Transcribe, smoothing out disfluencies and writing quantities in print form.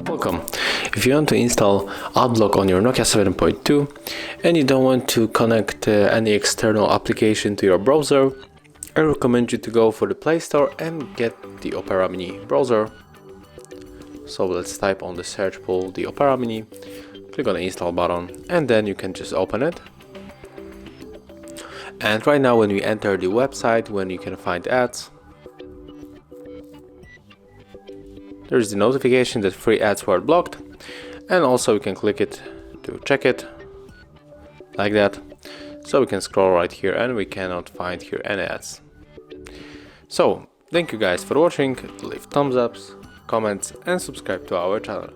Welcome. If you want to install AdBlock on your Nokia 7.2 and you don't want to connect any external application to your browser, I recommend you to go for the Play Store and get the Opera Mini browser. So let's type on the search pool the Opera Mini, click on the install button, and then you can just open it. And right now when we enter the website, when you can find ads, there's the notification that free ads were blocked, and also we can click it to check it, like that. So we can scroll right here and we cannot find here any ads. So thank you guys for watching, leave thumbs ups, comments and subscribe to our channel.